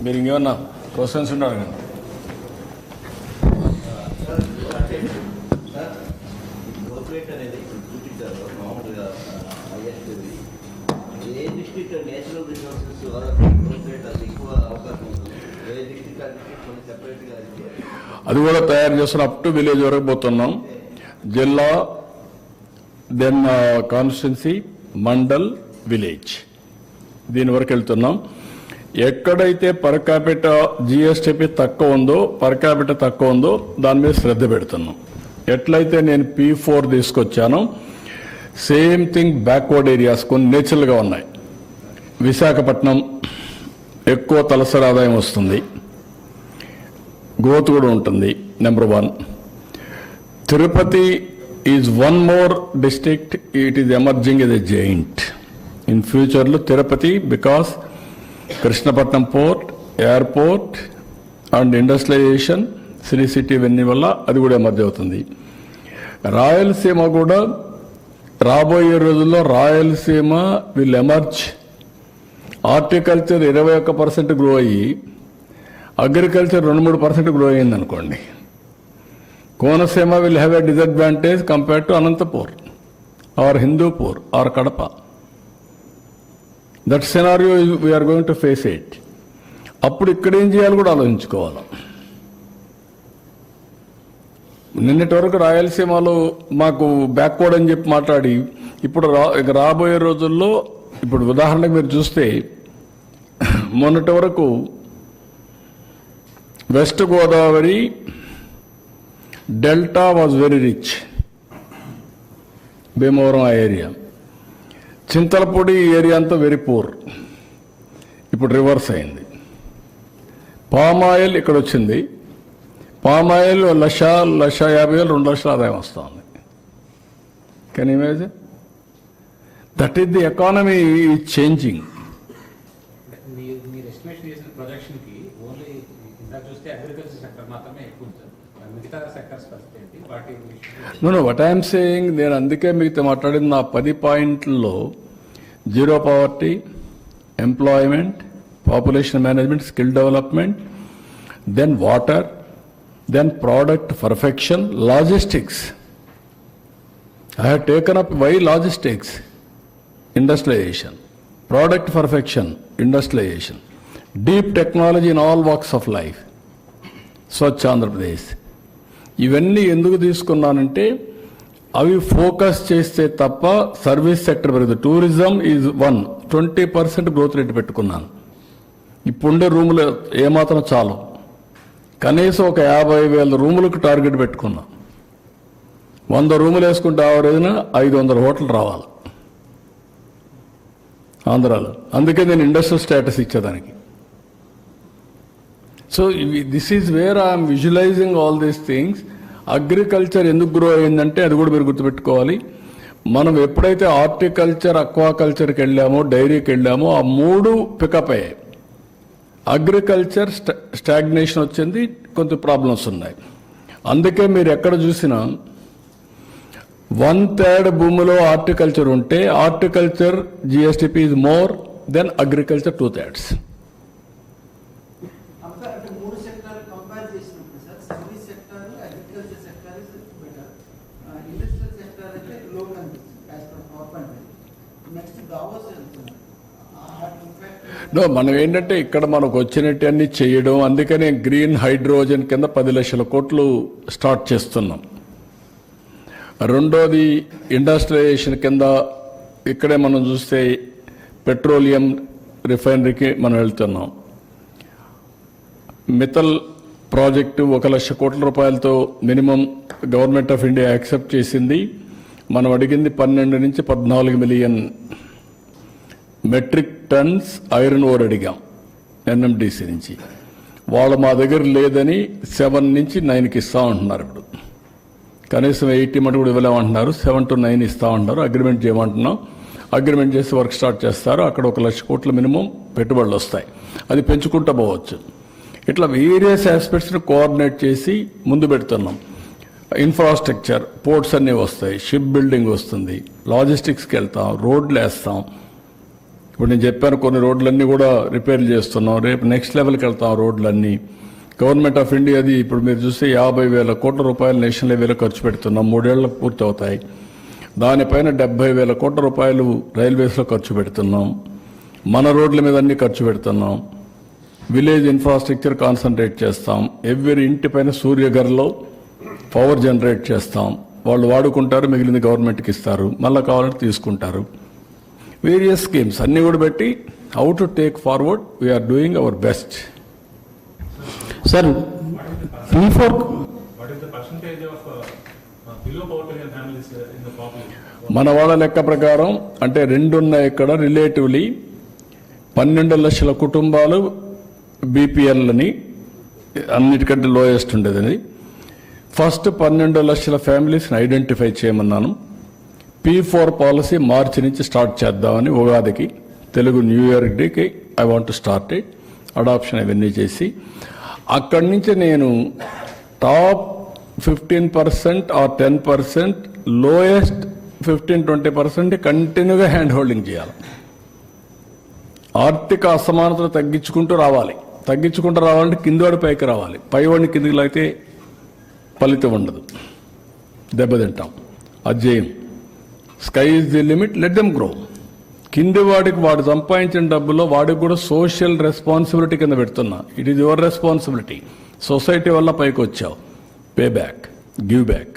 మీరు ఇంకేమన్నా క్వశ్చన్స్ ఉంటే అడగండి. అది కూడా తయారు చేస్తున్న అప్ టు విలేజ్ వరకు పోతున్నాం. జిల్లా, దెన్ కాన్స్టిట్యున్సీ, మండల్, విలేజ్, దీని వరకు వెళ్తున్నాం. ఎక్కడైతే పర్ క్యాపిటా జిఎస్టిపి తక్కువ ఉందో, పర్ క్యాపిటా తక్కువ ఉందో దాని మీద శ్రద్ధ పెడుతున్నాం. ఎట్లయితే నేను P4 తీసుకొచ్చానో సేమ్ థింగ్ బ్యాక్వర్డ్ ఏరియాస్ కొన్ని నేచురల్గా ఉన్నాయి. విశాఖపట్నం ఎక్కువ తలసరి ఆదాయం వస్తుంది, గ్రోత్ కూడా ఉంటుంది. Number 1. Tirupati is one more district, it is emerging as a giant in ఫ్యూచర్లో. Tirupati because Krishnapatnam port, airport and industrialisation, city ఇవన్నీ వల్ల అది కూడా ఎమర్జ్ అవుతుంది. రాయలసీమ కూడా రాబోయే రోజుల్లో Rayalaseema will emerge. Horticulture 21% grow అయ్యి అగ్రికల్చర్ 2-3% గ్రో అయ్యింది అనుకోండి. Konaseema will have a disadvantage compare to Anantapur or Hindupur or Kadapa. That scenario we're going to face it. అప్పుడు ఇక్కడ ఏం చేయాలి కూడా ఆలోచించుకోవాలి. నిన్నటి వరకు రాయలసీమలో మాకు బ్యాక్వర్డ్ అని చెప్పి మాట్లాడి ఇప్పుడు రాబోయే రోజుల్లో, ఇప్పుడు ఉదాహరణకు మీరు చూస్తే మొన్నటి వరకు west Godavari delta was very rich, Bhimavaram ఆ ఏరియా. చింతలపూడి ఏరియా అంతా వెరీ పూర్. ఇప్పుడు రివర్స్ అయింది. పామ్ ఆయిల్ ఇక్కడ వచ్చింది. పామ్ ఆయిల్ 1,50,000, 2 లక్షల ఆదాయం వస్తుంది. Can you imagine? That is the economy is changing. No what I'm saying, నేను అందుకే మీతో మాట్లాడింది నా 10 పాయింట్లలో zero poverty, employment, population management, skill development, then water, then product perfection, logistics. I have taken up why logistics, industrialization, product perfection, industrialization, deep technology in all walks of life, Swachh Andhra Pradesh. ఇవన్నీ ఎందుకు తీసుకున్నానంటే అవి focus చేస్తే తప్ప service sector పెరుగుతుంది. Tourism is 20% growth rate పెట్టుకున్నాను. ఇప్పుడుండే రూములు ఏమాత్రం చాలు, కనీసం ఒక 50,000 రూములకు టార్గెట్ పెట్టుకున్నాం. 100 రూములు వేసుకుంటే ఆవరేజ్న 500 హోటల్ రావాలి ఆంధ్రాలో. అందుకే నేను ఇండస్ట్రియల్ స్టేటస్ ఇచ్చేదానికి. So this is where I'm visualising all these things. Agriculture ఎందుకు గ్రో అయిందంటే అది కూడా మీరు గుర్తుపెట్టుకోవాలి. మనం ఎప్పుడైతే హార్టికల్చర్, అక్వాకల్చర్కి వెళ్ళామో, డైరీకి వెళ్ళామో, ఆ 3 పికప్ అయ్యాయి. అగ్రికల్చర్ స్టాగ్నేషన్ వచ్చింది, కొంత ప్రాబ్లమ్స్ ఉన్నాయి. అందుకే మీరు ఎక్కడ చూసినా 1/3 భూమిలో హార్టికల్చర్ ఉంటే horticulture GSTP is more than agriculture 2/3. No, మనం ఏంటంటే ఇక్కడ మనకు వచ్చినట్టు అన్ని చేయడం. అందుకనే గ్రీన్ హైడ్రోజన్ కింద 10 లక్షల కోట్లు స్టార్ట్ చేస్తున్నాం. రెండోది ఇండస్ట్రియలైజేషన్ కింద ఇక్కడే మనం చూస్తే పెట్రోలియం రిఫైనరీకి మనం వెళ్తున్నాం. మిత్తల్ ప్రాజెక్టు 1 లక్ష కోట్ల రూపాయలతో minimum government of India accept చేసింది. మనం అడిగింది 12 నుంచి 14 million metric tons iron ore అడిగాం ఎన్ఎండిసి నుంచి. వాళ్ళు మా దగ్గర లేదని 7 నుంచి 9కి ఇస్తా ఉంటున్నారు. ఇప్పుడు కనీసం 80 మటు కూడా ఇవ్వలేమంటున్నారు. 7 to 9 ఇస్తా ఉంటున్నారు. అగ్రిమెంట్ చేయమంటున్నాం. అగ్రిమెంట్ చేసి వర్క్ స్టార్ట్ చేస్తారు. అక్కడ 1 లక్ష కోట్ల మినిమం పెట్టుబడులు వస్తాయి. అది పెంచుకుంటూ పోవచ్చు. ఇట్లా వేరియస్ ఆస్పెక్ట్స్ని కోఆర్డినేట్ చేసి ముందు పెడుతున్నాం. ఇన్ఫ్రాస్ట్రక్చర్, పోర్ట్స్ అన్నీ వస్తాయి, షిప్ బిల్డింగ్ వస్తుంది, లాజిస్టిక్స్కి వెళ్తాం, రోడ్లు వేస్తాం, ఇప్పుడు నేను చెప్పాను కొన్ని రోడ్లన్నీ కూడా రిపేర్లు చేస్తున్నాం, రేపు నెక్స్ట్ లెవెల్కి వెళ్తాం రోడ్లన్నీ. గవర్నమెంట్ ఆఫ్ ఇండియాది ఇప్పుడు మీరు చూస్తే 50,000 కోట్ల రూపాయలు నేషనల్ హైవేలో ఖర్చు పెడుతున్నాం, 3 ఏళ్లకు పూర్తి అవుతాయి. దానిపైన 70,000 కోట్ల రూపాయలు రైల్వేస్లో ఖర్చు పెడుతున్నాం, మన రోడ్ల మీద అన్ని ఖర్చు పెడుతున్నాం. విలేజ్ ఇన్ఫ్రాస్ట్రక్చర్ కాన్సన్ట్రేట్ చేస్తాం, ఎవరి ఇంటిపైన సూర్యగర్లో పవర్ జనరేట్ చేస్తాం, వాళ్ళు వాడుకుంటారు, మిగిలింది గవర్నమెంట్కి ఇస్తారు, మళ్ళీ కావాలంటే తీసుకుంటారు. వేరియస్ స్కీమ్స్ అన్నీ కూడా పెట్టి how to take forward we're doing our best. Sir P4 మన వాళ్ళ లెక్క ప్రకారం అంటే 2 ఉన్నాయి ఇక్కడ. రిలేటివ్లీ 12 లక్షల కుటుంబాలు బీపీఎల్ని అన్నిటికంటే లోయెస్ట్ ఉండేదని. ఫస్ట్ 12 లక్షల ఫ్యామిలీస్ని ఐడెంటిఫై చేయమన్నాను. P4 పాలసీ మార్చి నుంచి స్టార్ట్ చేద్దామని, ఉగాదికి తెలుగు న్యూ ఇయర్ డేకి I want to start it. Adoption అవన్నీ చేసి అక్కడి నుంచి నేను టాప్ 15% ఆర్ 10%, లోయెస్ట్ 15-20% కంటిన్యూగా హ్యాండ్ హోల్డింగ్ చేయాలి. ఆర్థిక అసమానతలు తగ్గించుకుంటూ రావాలంటే కిందవాడి పైకి రావాలి, పైవాడిని కిందికి లాగితే ఫలితం ఉండదు, దెబ్బతింటాం. అది చేయం. Sky is the limit, let them grow. కింది వాడికి వాడు సంపాదించిన డబ్బులో వాడికి కూడా సోషల్ రెస్పాన్సిబిలిటీ కింద పెడుతున్నా. It is your responsibility. Society వల్ల పైకి వచ్చావు, pay back, give back.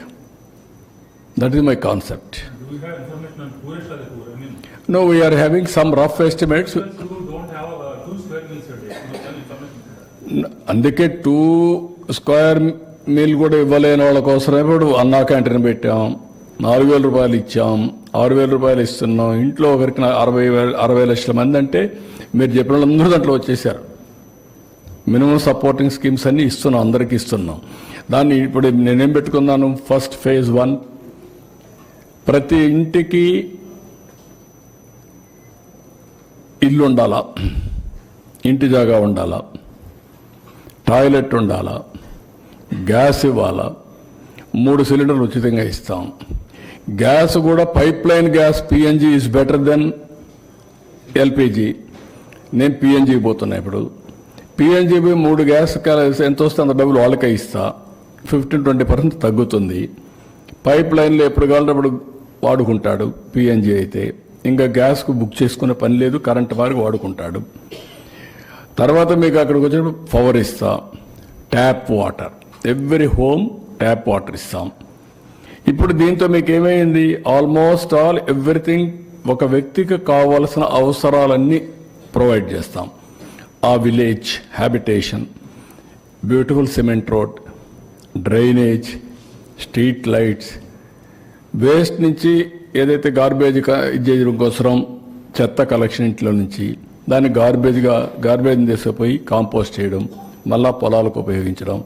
That is my concept. No, we are having some rough estimates. అందుకే 2 స్క్వేర్ మీల్ కూడా ఇవ్వలేని వాళ్ళ కోసం ఇప్పుడు అన్నా క్యాంటీన్ పెట్టాం, 4,000 రూపాయలు ఇచ్చాం, 6,000 రూపాయలు ఇస్తున్నాం. ఇంట్లో ఒకరికి 60 లక్షల మంది అంటే మీరు చెప్పిన వాళ్ళందరూ దాంట్లో వచ్చేసారు. మినిమం సపోర్టింగ్ స్కీమ్స్ అన్ని ఇస్తున్నాం, అందరికీ ఇస్తున్నాం. దాన్ని ఇప్పుడు నేనేం పెట్టుకున్నాను, ఫస్ట్ ఫేజ్ 1 ప్రతి ఇంటికి ఇల్లు ఉండాలా, ఇంటి జాగా ఉండాలా, టాయిలెట్ ఉండాలా, గ్యాస్ ఇవ్వాలా, 3 సిలిండర్లు ఉచితంగా ఇస్తాం. గ్యాస్ కూడా pipe line gas PNG is better than LPG. నేను పిఎన్జి పోతున్నా. ఇప్పుడు పిఎన్జి 3 గ్యాస్ ఎంత వస్తే అంత డబ్బులు వాళ్ళకే ఇస్తా, 15-20% తగ్గుతుంది. పైప్ లైన్లో ఎప్పుడు కావాలంటే అప్పుడు వాడుకుంటాడు పిఎన్జి అయితే. ఇంకా గ్యాస్కు బుక్ చేసుకునే పని లేదు, కరెంట్ వారికి వాడుకుంటాడు. తర్వాత మీకు అక్కడికి వచ్చినప్పుడు పవర్ ఇస్తా, tap water, every home tap water ఇస్తాం. ఇప్పుడు దీంతో మీకు ఏమైంది, ఆల్మోస్ట్ ఆల్ ఎవ్రీథింగ్ ఒక వ్యక్తికి కావాల్సిన అవసరాలన్నీ ప్రొవైడ్ చేస్తాం. ఆ village habitation, beautiful cement road, drainage, street lights, waste నుంచి ఏదైతే గార్బేజ్ చేయడం కోసం చెత్త కలెక్షన్ ఇంట్లో నుంచి దాన్ని గార్బేజ్ తీసుకుపోయి కాంపోస్ట్ చేయడం, మళ్ళా పొలాలకు ఉపయోగించడం.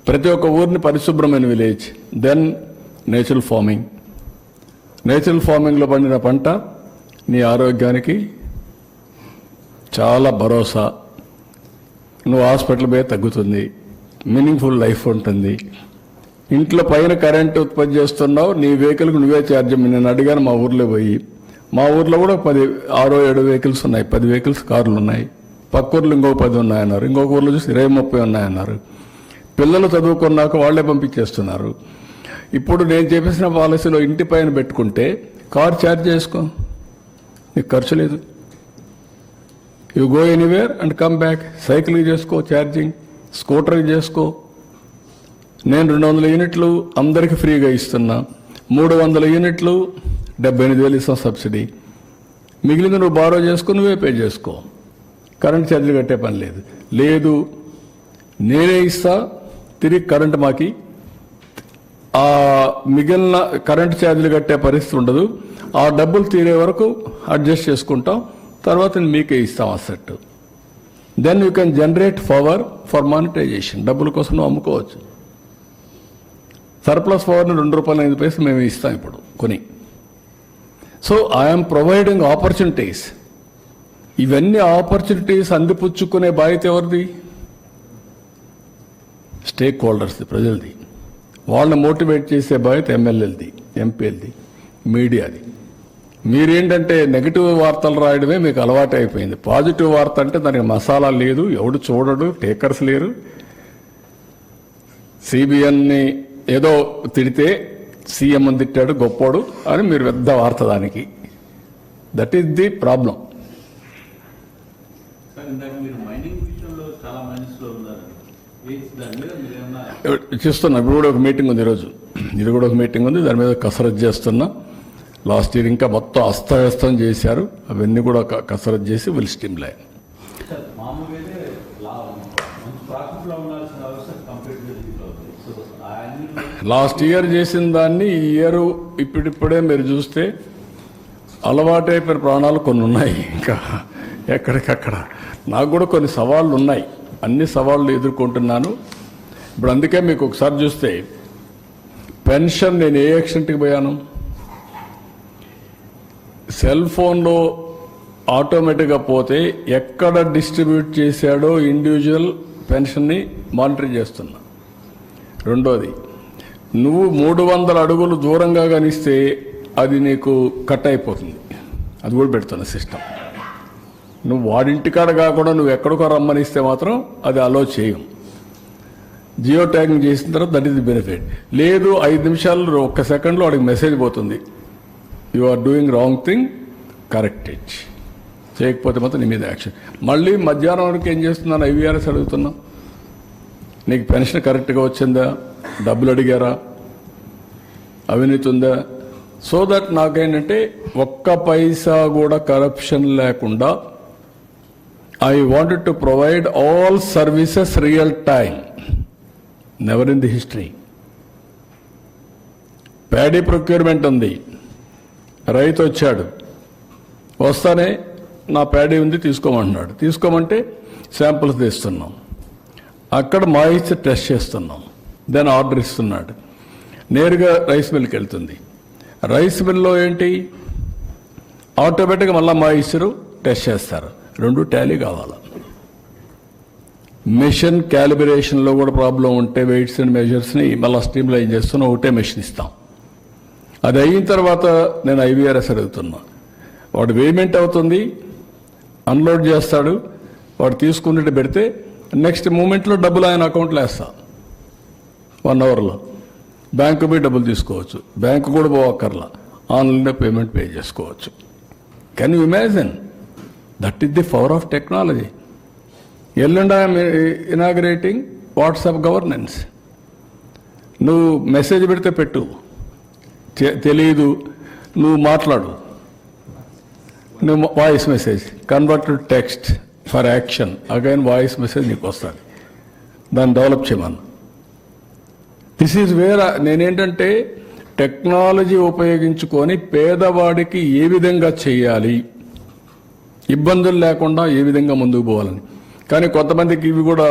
ప్రతి ఒక్క ఊరిని పరిశుభ్రమైన village. Then natural farming. Natural ఫార్మింగ్లో పండిన పంట నీ ఆరోగ్యానికి చాలా భరోసా. నువ్వు హాస్పిటల్ పోయి తగ్గుతుంది, మీనింగ్ఫుల్ లైఫ్ ఉంటుంది. ఇంట్లో పైన కరెంట్ ఉత్పత్తి చేస్తున్నావు, నీ వెహికల్కి నువ్వే ఛార్జ్. నేను అడిగాను మా ఊర్లో పోయి, మా ఊర్లో కూడా 6-7 వెహికల్స్ ఉన్నాయి, 10 వెహికల్స్ కార్లు ఉన్నాయి. పక్క ఊర్లో ఇంకొక 10 ఉన్నాయన్నారు, ఇంకొక ఊర్లో చూసి 20-30 ఉన్నాయన్నారు. పిల్లలు చదువుకున్నాక వాళ్లే పంపించేస్తున్నారు. ఇప్పుడు నేను చేసిన పాలసీలో ఇంటి పైన పెట్టుకుంటే కార్ ఛార్జ్ చేసుకో, నీకు ఖర్చు లేదు. You go anywhere and come back. సైకిల్కి చేసుకో ఛార్జింగ్, స్కూటర్కి చేసుకో. నేను 200 యూనిట్లు అందరికీ ఫ్రీగా ఇస్తున్నా, 300 యూనిట్లు 78,000 ఇస్తాం సబ్సిడీ. మిగిలింది నువ్వు బారో చేసుకో, నువ్వే పే చేసుకో, కరెంట్ ఛార్జీలు కట్టే పని లేదు. లేదు నేనే ఇస్తా, తిరిగి కరెంట్ మాకి, ఆ మిగిలిన కరెంట్ ఛార్జీలు కట్టే పరిస్థితి ఉండదు. ఆ డబ్బులు తీరే వరకు అడ్జస్ట్ చేసుకుంటాం, తర్వాత మీకే ఇస్తాం asset. Then you can generate power for monetisation. డబ్బుల కోసం నువ్వు అమ్ముకోవచ్చు. సర్ప్లస్ పవర్ని ₹2.05 మేము ఇస్తాం ఇప్పుడు కొని. So I'm providing opportunities. ఇవన్నీ ఆపర్చునిటీస్ అందిపుచ్చుకునే బాధ్యత ఎవరిది? స్టేక్ హోల్డర్స్ది, ప్రజలది. వాళ్ళని మోటివేట్ చేసే బాధ్యత ఎమ్మెల్యేలది, ఎంపీలది, మీడియాది. మీరేంటంటే నెగిటివ్ వార్తలు రాయడమే మీకు అలవాటు అయిపోయింది. పాజిటివ్ వార్త అంటే దానికి మసాలా లేదు, ఎవడు చూడడు, టేకర్స్ లేరు. సిబిఎన్ని ఏదో తిడితే సీఎం తిట్టాడు గొప్పోడు అని మీరు పెద్ద వార్త దానికి. That is the problem. చూస్తున్నా, ఇప్పుడు కూడా ఒక మీటింగ్ ఉంది ఈరోజు, ఇది కూడా ఒక మీటింగ్ ఉంది, దాని మీద కసరత్తు చేస్తున్నా. లాస్ట్ ఇయర్ ఇంకా మొత్తం అస్తవ్యస్తం చేశారు, అవన్నీ కూడా కసరత్తు చేసి will steam line. Last year చేసిన దాన్ని ఈ ఇయర్ ఇప్పుడిప్పుడే మీరు చూస్తే అలవాటైపోయిన ప్రాణాలు కొన్ని ఉన్నాయి. ఇంకా ఎక్కడికక్కడ నాకు కూడా కొన్ని సవాళ్ళు ఉన్నాయి, అన్ని సవాళ్ళు ఎదుర్కొంటున్నాను. ఇప్పుడు అందుకే మీకు ఒకసారి చూస్తే పెన్షన్ నేను ఏ ఎక్స్టెంట్కి పోయాను, సెల్ ఫోన్లో ఆటోమేటిక్గా పోతే ఎక్కడ డిస్ట్రిబ్యూట్ చేశాడో ఇండివిజువల్ పెన్షన్ని మానిటర్ చేస్తున్నా. రెండోది, నువ్వు 300 అడుగులు దూరంగా కనిస్తే అది నీకు కట్ అయిపోతుంది, అది కూడా పెడుతున్న సిస్టమ్. నువ్వు వాడింటికాడ కాకుండా నువ్వు ఎక్కడికో రమ్మనిస్తే మాత్రం అది అలో చేయం. జియో ట్యాగింగ్ చేసిన తర్వాత దట్ ఈస్ ది బెనిఫిట్. లేదు 5 నిమిషాలు 1 సెకండ్లో వాడికి మెసేజ్ పోతుంది, you are doing wrong thing, correct it. చేయకపోతే మాత్రం నీ మీద యాక్షన్. మళ్ళీ మధ్యాహ్నం వరకు ఏం చేస్తున్నాను, ఐవీఆర్ఎస్ అడుగుతున్నా, నీకు పెన్షన్ కరెక్ట్గా వచ్చిందా, డబ్బులు అడిగారా, అవినీతి ఉందా, సో దట్ నాకేంటంటే 1 పైసా కూడా కరప్షన్ లేకుండా I wanted to provide all services real time, never in the history. Paddy procurement ఉంది, రైతు వచ్చాడు, వస్తానే నా ప్యాడీ ఉంది తీసుకోమంటున్నాడు, తీసుకోమంటే శాంపుల్స్ తీస్తున్నాం, అక్కడ మాయిశ్చర్ టెస్ట్ చేస్తున్నాం, దెన్ ఆర్డర్ ఇస్తున్నాడు, నేరుగా రైస్ మిల్కి వెళ్తుంది. రైస్ మిల్లో ఏంటి, ఆటోమేటిక్గా మళ్ళీ మాయిశ్చరు టెస్ట్ చేస్తారు, 2 టాలీ కావాలి. మెషిన్ క్యాలిబ్రేషన్లో కూడా ప్రాబ్లం ఉంటే వెయిట్స్ అండ్ మెజర్స్ని మళ్ళీ స్ట్రీమ్ లైన్ చేస్తున్నా, ఒకటే మెషిన్ ఇస్తాం. అది అయిన తర్వాత నేను ఐవీఆర్ఎస్ అడుగుతున్నా, వాడు పేమెంట్ అవుతుంది, అన్లోడ్ చేస్తాడు, వాడు తీసుకున్నట్టు పెడితే నెక్స్ట్ మూమెంట్లో డబ్బులు ఆయన అకౌంట్లో వేస్తా, 1 అవర్లో బ్యాంకు పోయి డబ్బులు తీసుకోవచ్చు, బ్యాంకు కూడా పోవక్కర్లా, ఆన్లైన్లో పేమెంట్ పే చేసుకోవచ్చు. Can you imagine? That is the power of technology. ఎల్లుండి ఐఎమ్ ఇనాగ్రేటింగ్ వాట్సాప్ గవర్నెన్స్. నువ్వు మెసేజ్ పెడితే పెట్టు, తెలియదు నువ్వు మాట్లాడు, నువ్వు voice message convert to text for action, again voice message నీకు వస్తుంది, దాన్ని డెవలప్ చేయమను. దిస్ ఈజ్ వేర్ నేనేంటంటే టెక్నాలజీ ఉపయోగించుకొని పేదవాడికి ఏ విధంగా చేయాలి, ఇబ్బందులు లేకుండా ఏ విధంగా ముందుకు పోవాలని. కానీ కొంతమందికి ఇవి కూడా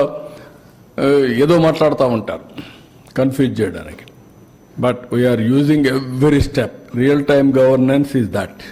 ఏదో మాట్లాడుతూ ఉంటారు కన్ఫ్యూజ్ చేయడానికి. But we're using every step. Real time governance is that.